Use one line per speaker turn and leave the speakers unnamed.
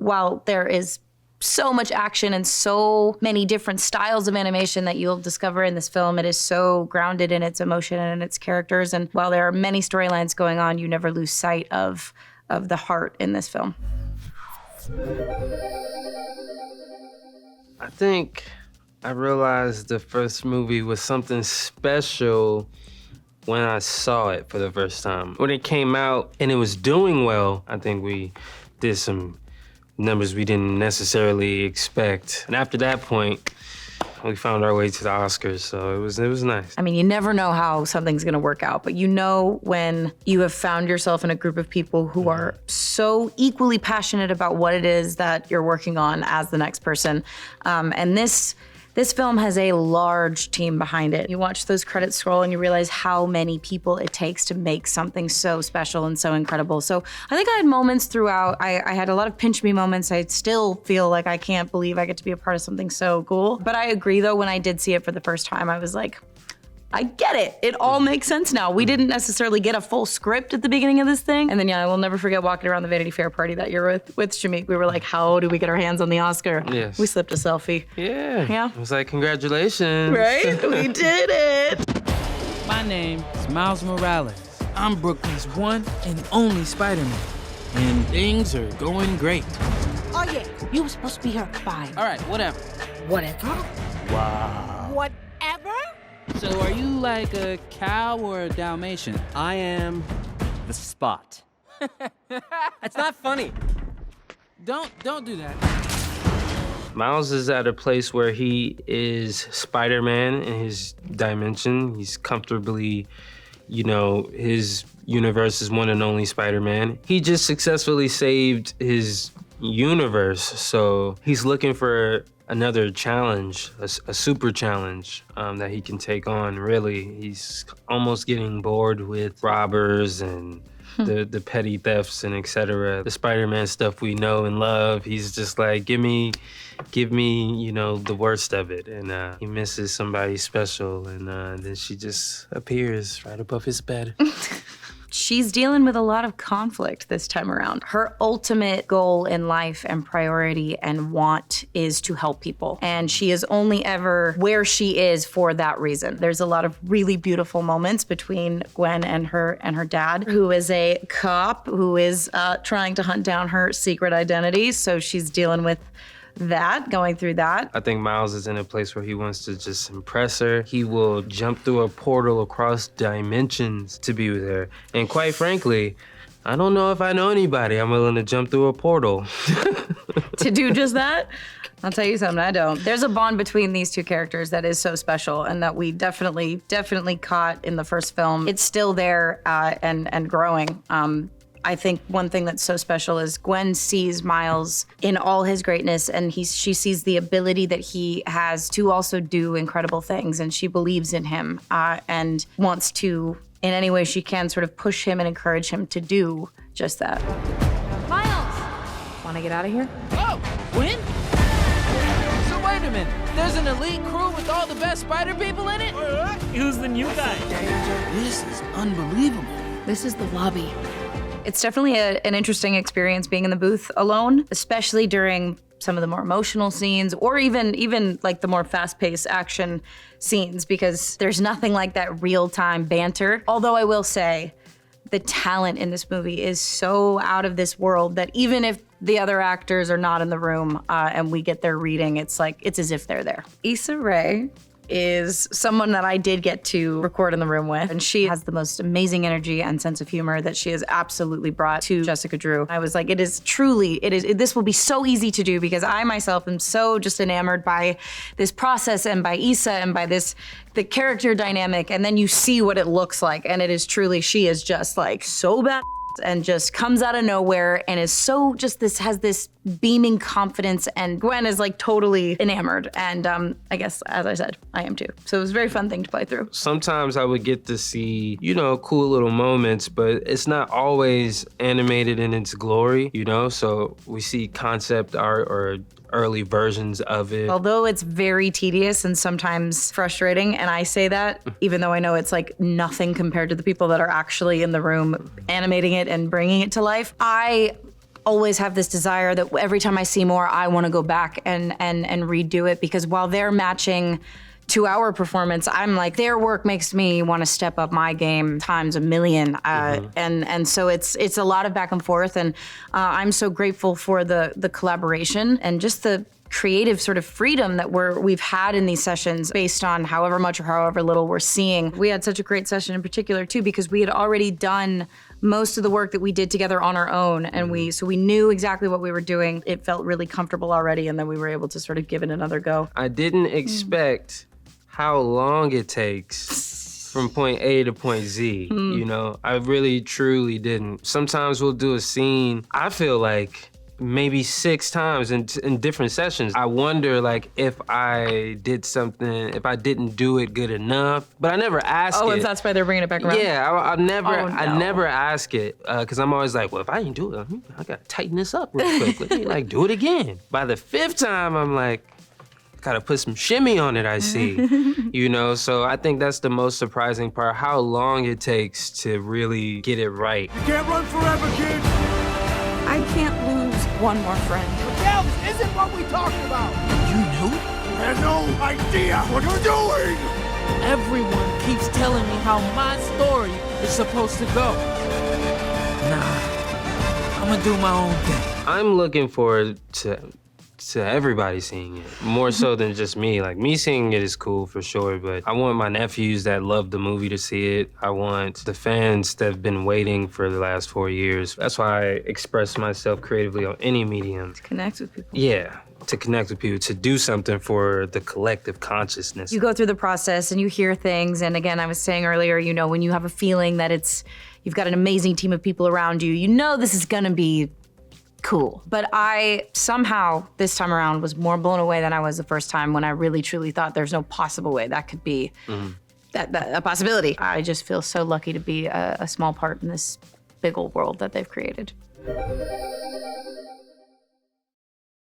while there is so much action and so many different styles of animation that you'll discover in this film, it is so grounded in its emotion and its characters. And while there are many storylines going on, you never lose sight of the heart in this film.
I think I realized the first movie was something special when I saw it for the first time. When it came out and it was doing well, I think we did some numbers we didn't necessarily expect. And after that point, we found our way to the Oscars, so it was nice.
I mean, you never know how something's gonna work out, but you know when you have found yourself in a group of people who are so equally passionate about what it is that you're working on as the next person. And this film has a large team behind it. You watch those credits scroll and you realize how many people it takes to make something so special and so incredible. So I think I had moments throughout. I had a lot of pinch me moments. I still feel like I can't believe I get to be a part of something so cool. But I agree though, when I did see it for the first time, I was like, I get it. It all makes sense now. We didn't necessarily get a full script at the beginning of this thing. And then, yeah, I will never forget walking around the Vanity Fair party that year with Shameik. We were like, how do we get our hands on the Oscar?
Yes.
We slipped a selfie.
Yeah.
Yeah.
It was like, congratulations.
Right? We did it.
My name is Miles Morales. I'm Brooklyn's one and only Spider-Man. And things are going great.
Oh yeah, you were supposed to be here at 5.
All right, whatever.
Whatever?
Wow.
Whatever?
So are you like a cow or a Dalmatian?
I am the Spot. That's not funny.
Don't do that.
Miles is at a place where he is Spider-Man in his dimension. He's comfortably, his universe is one and only Spider-Man. He just successfully saved his universe, so he's looking for another challenge, a super challenge that he can take on, really. He's almost getting bored with robbers and the petty thefts and etc. The Spider-Man stuff we know and love. He's just like, give me, the worst of it. And he misses somebody special, and then she just appears right above his bed.
She's dealing with a lot of conflict this time around. Her ultimate goal in life and priority and want is to help people. And she is only ever where she is for that reason. There's a lot of really beautiful moments between Gwen and her dad, who is a cop who is trying to hunt down her secret identity. So she's dealing with that, going through that.
I think Miles is in a place where he wants to just impress her. He will jump through a portal across dimensions to be with her. And quite frankly, I don't know if I know anybody I'm willing to jump through a portal.
To do just that? I'll tell you something, I don't. There's a bond between these two characters that is so special and that we definitely caught in the first film. It's still there and growing. I think one thing that's so special is Gwen sees Miles in all his greatness, and she sees the ability that he has to also do incredible things, and she believes in him and wants to, in any way she can, sort of push him and encourage him to do just that.
Miles!
Want to get out of here?
Oh, Gwen? So wait a minute. There's an elite crew with all the best spider people in it?
Who's the new guy?
This is unbelievable.
This is the lobby. It's definitely an interesting experience being in the booth alone, especially during some of the more emotional scenes or even like the more fast-paced action scenes, because there's nothing like that real-time banter. Although I will say, the talent in this movie is so out of this world that even if the other actors are not in the room and we get their reading, it's as if they're there. Issa Rae is someone that I did get to record in the room with, and she has the most amazing energy and sense of humor that she has absolutely brought to Jessica Drew. I was like, this will be so easy to do because I myself am so just enamored by this process and by Issa and by the character dynamic, and then you see what it looks like, and it is truly, she is just like so bad and just comes out of nowhere and is so has this beaming confidence, and Gwen is like totally enamored, and I guess, as I said, I am too. So it was a very fun thing to play through.
Sometimes I would get to see, cool little moments, but it's not always animated in its glory, so we see concept art or early versions of it.
Although it's very tedious and sometimes frustrating, and I say that even though I know it's like nothing compared to the people that are actually in the room animating it and bringing it to life, I always have this desire that every time I see more, I want to go back and redo it, because while they're matching to our performance, I'm like, their work makes me want to step up my game times a million. And so it's a lot of back and forth, and I'm so grateful for the collaboration and just the creative sort of freedom that we've had in these sessions based on however much or however little we're seeing. We had such a great session in particular too, because we had already done most of the work that we did together on our own, and so we knew exactly what we were doing. It felt really comfortable already, and then we were able to sort of give it another go.
I didn't expect how long it takes from point A to point Z, you know? I really, truly didn't. Sometimes we'll do a scene, I feel like maybe 6 times in different sessions. I wonder like if I did something, if I didn't do it good enough, but I never ask it.
Oh, if that's why they're bringing it back around?
Yeah, I never,
Oh, no.
I never ask it, because I'm always like, well, if I didn't do it, I gotta tighten this up real quick. Let me like do it again. By the 5th time, I'm like, gotta put some shimmy on it, I see. You know, so I think that's the most surprising part, how long it takes to really get it right.
You can't run forever, kid.
I can't lose one more friend.
Miguel, this isn't what we talked about.
You knew?
I have no idea what you're doing.
Everyone keeps telling me how my story is supposed to go. Nah, I'm gonna do my own thing.
I'm looking forward to everybody seeing it, more so than just me. Like, me seeing it is cool for sure, but I want my nephews that love the movie to see it. I want the fans that have been waiting for the last 4 years. That's why I express myself creatively on any medium.
Connect with people.
Yeah, to connect with people, to do something for the collective consciousness.
You go through the process and you hear things, and again, I was saying earlier, you know, when you have a feeling that you've got an amazing team of people around you, you know this is gonna be cool. But I somehow, this time around, was more blown away than I was the first time, when I really truly thought there's no possible way that could be a possibility. I just feel so lucky to be a small part in this big old world that they've created.